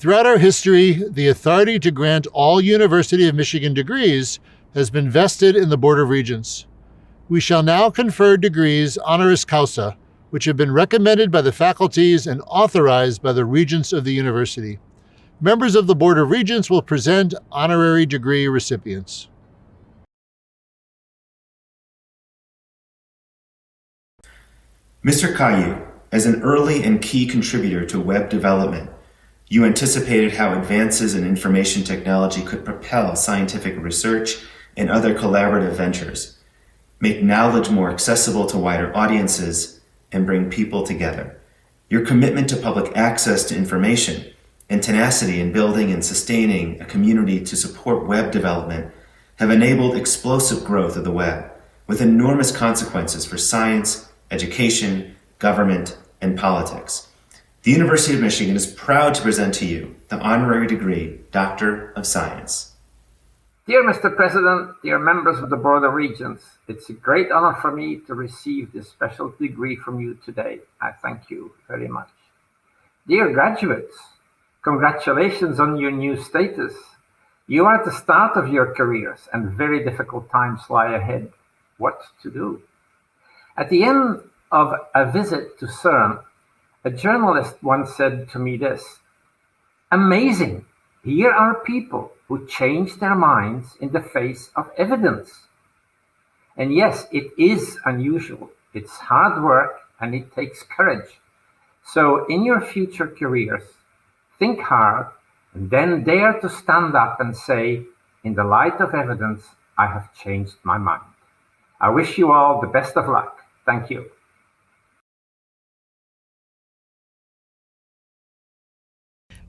Throughout our history, the authority to grant all University of Michigan degrees has been vested in the Board of Regents. We shall now confer degrees honoris causa, which have been recommended by the faculties and authorized by the Regents of the University. Members of the Board of Regents will present honorary degree recipients. Mr. Cailliau, as an early and key contributor to web development, you anticipated how advances in information technology could propel scientific research and other collaborative ventures, make knowledge more accessible to wider audiences, and bring people together. Your commitment to public access to information and tenacity in building and sustaining a community to support web development have enabled explosive growth of the web, with enormous consequences for science, education, government, and politics. The University of Michigan is proud to present to you the honorary degree, Doctor of Science. Dear Mr. President, dear members of the Board of Regents, it's a great honor for me to receive this special degree from you today. I thank you very much. Dear graduates, congratulations on your new status. You are at the start of your careers and very difficult times lie ahead. What to do? At the end of a visit to CERN, a journalist once said to me this: "Amazing, here are people who change their minds in the face of evidence." And yes, it is unusual. It's hard work and it takes courage. So in your future careers, think hard and then dare to stand up and say, in the light of evidence, I have changed my mind. I wish you all the best of luck. Thank you.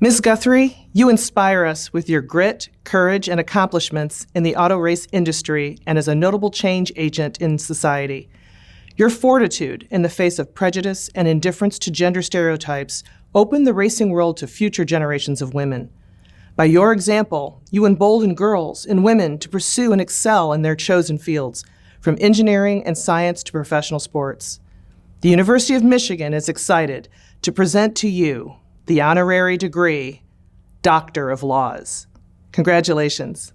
Ms. Guthrie, you inspire us with your grit, courage, and accomplishments in the auto race industry and as a notable change agent in society. Your fortitude in the face of prejudice and indifference to gender stereotypes opened the racing world to future generations of women. By your example, you embolden girls and women to pursue and excel in their chosen fields, from engineering and science to professional sports. The University of Michigan is excited to present to you the honorary degree, Doctor of Laws. Congratulations.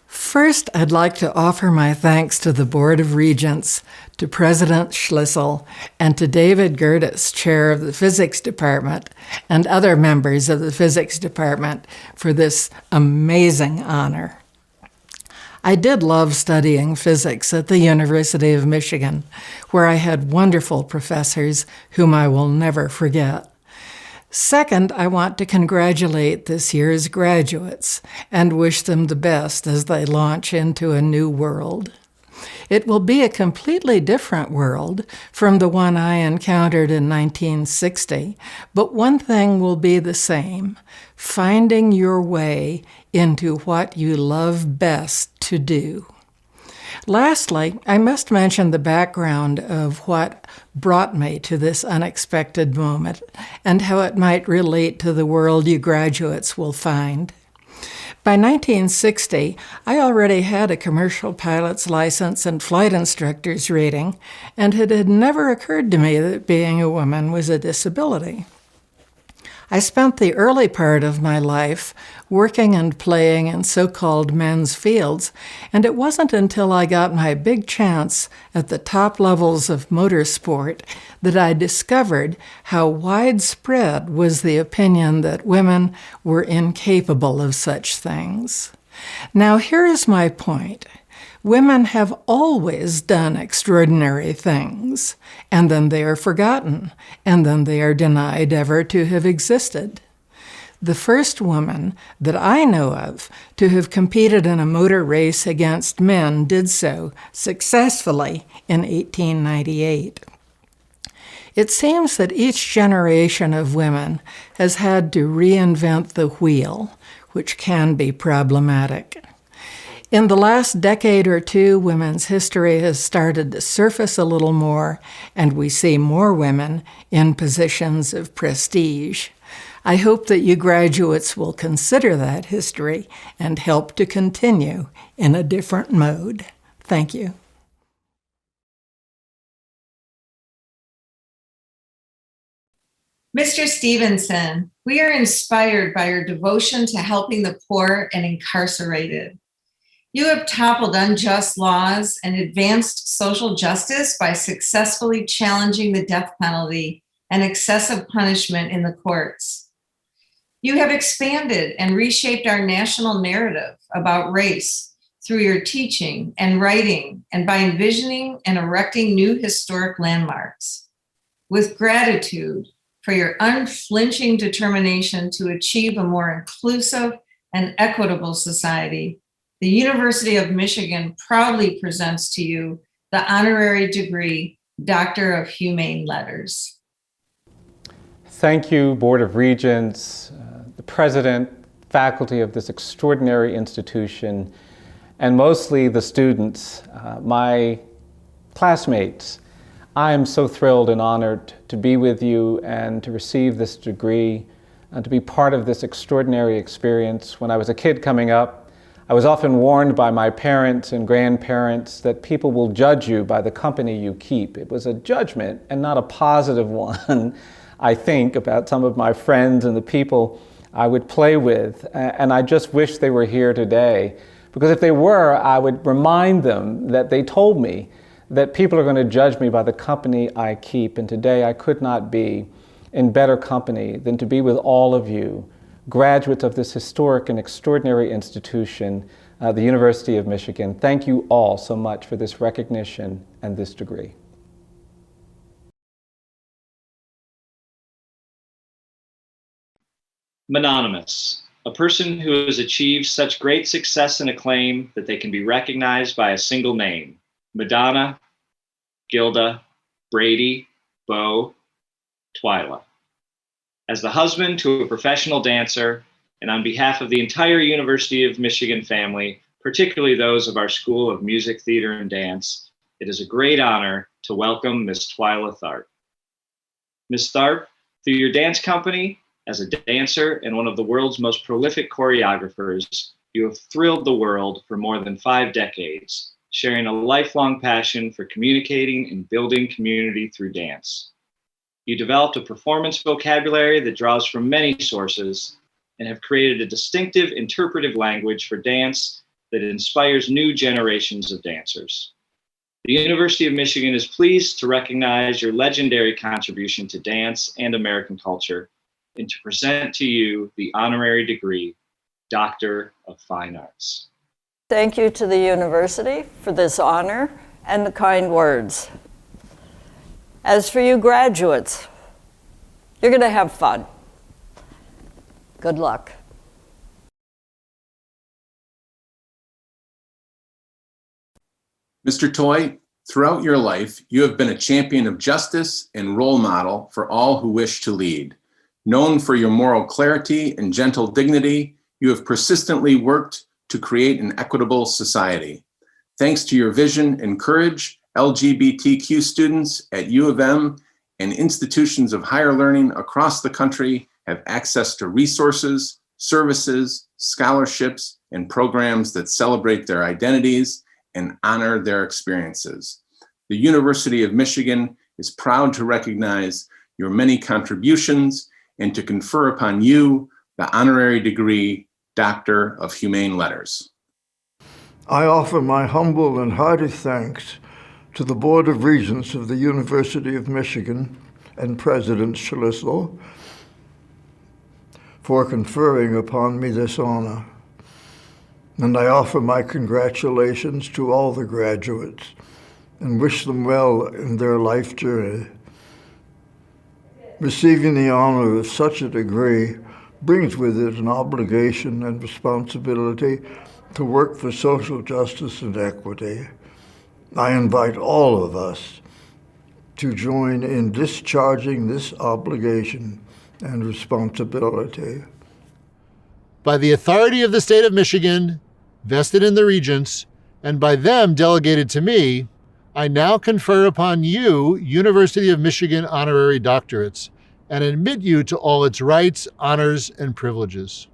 First, I'd like to offer my thanks to the Board of Regents, to President Schlissel, and to David Gertis, Chair of the Physics Department, and other members of the Physics Department for this amazing honor. I did love studying physics at the University of Michigan, where I had wonderful professors whom I will never forget. Second, I want to congratulate this year's graduates and wish them the best as they launch into a new world. It will be a completely different world from the one I encountered in 1960, but one thing will be the same: finding your way into what you love best to do. Lastly, I must mention the background of what brought me to this unexpected moment and how it might relate to the world you graduates will find. By 1960, I already had a commercial pilot's license and flight instructor's rating, and it had never occurred to me that being a woman was a disability. I spent the early part of my life working and playing in so-called men's fields, and it wasn't until I got my big chance at the top levels of motorsport that I discovered how widespread was the opinion that women were incapable of such things. Now, here is my point. Women have always done extraordinary things, and then they are forgotten, and then they are denied ever to have existed. The first woman that I know of to have competed in a motor race against men did so successfully in 1898. It seems that each generation of women has had to reinvent the wheel, which can be problematic. In the last decade or two, women's history has started to surface a little more, and we see more women in positions of prestige. I hope that you graduates will consider that history and help to continue in a different mode. Thank you. Mr. Stevenson, we are inspired by your devotion to helping the poor and incarcerated. You have toppled unjust laws and advanced social justice by successfully challenging the death penalty and excessive punishment in the courts. You have expanded and reshaped our national narrative about race through your teaching and writing and by envisioning and erecting new historic landmarks. With gratitude for your unflinching determination to achieve a more inclusive and equitable society, the University of Michigan proudly presents to you the honorary degree, Doctor of Humane Letters. Thank you, Board of Regents, the President, faculty of this extraordinary institution, and mostly the students, my classmates. I am so thrilled and honored to be with you and to receive this degree, and to be part of this extraordinary experience. When I was a kid coming up, I was often warned by my parents and grandparents that people will judge you by the company you keep. It was a judgment and not a positive one, I think, about some of my friends and the people I would play with. And I just wish they were here today, because if they were, I would remind them that they told me that people are going to judge me by the company I keep. And today I could not be in better company than to be with all of you, graduates of this historic and extraordinary institution, the University of Michigan. Thank you all so much for this recognition and this degree. Mononymous, a person who has achieved such great success and acclaim that they can be recognized by a single name: Madonna, Gilda, Brady, Beau, Twyla. As the husband to a professional dancer, and on behalf of the entire University of Michigan family, particularly those of our School of Music, Theater, and Dance, it is a great honor to welcome Ms. Twyla Tharp. Ms. Tharp, through your dance company, as a dancer and one of the world's most prolific choreographers, you have thrilled the world for more than 5 decades, sharing a lifelong passion for communicating and building community through dance. You developed a performance vocabulary that draws from many sources and have created a distinctive interpretive language for dance that inspires new generations of dancers. The University of Michigan is pleased to recognize your legendary contribution to dance and American culture and to present to you the honorary degree, Doctor of Fine Arts. Thank you to the university for this honor and the kind words. As for you graduates, you're going to have fun. Good luck. Mr. Toy, throughout your life, you have been a champion of justice and role model for all who wish to lead. Known for your moral clarity and gentle dignity, you have persistently worked to create an equitable society. Thanks to your vision and courage, LGBTQ students at U of M and institutions of higher learning across the country have access to resources, services, scholarships, and programs that celebrate their identities and honor their experiences. The University of Michigan is proud to recognize your many contributions and to confer upon you the honorary degree, Doctor of Humane Letters. I offer my humble and hearty thanks to the Board of Regents of the University of Michigan and President Schlissel for conferring upon me this honor. And I offer my congratulations to all the graduates and wish them well in their life journey. Receiving the honor of such a degree brings with it an obligation and responsibility to work for social justice and equity. I invite all of us to join in discharging this obligation and responsibility. By the authority of the state of Michigan, vested in the regents, and by them delegated to me, I now confer upon you University of Michigan honorary doctorates and admit you to all its rights, honors, and privileges.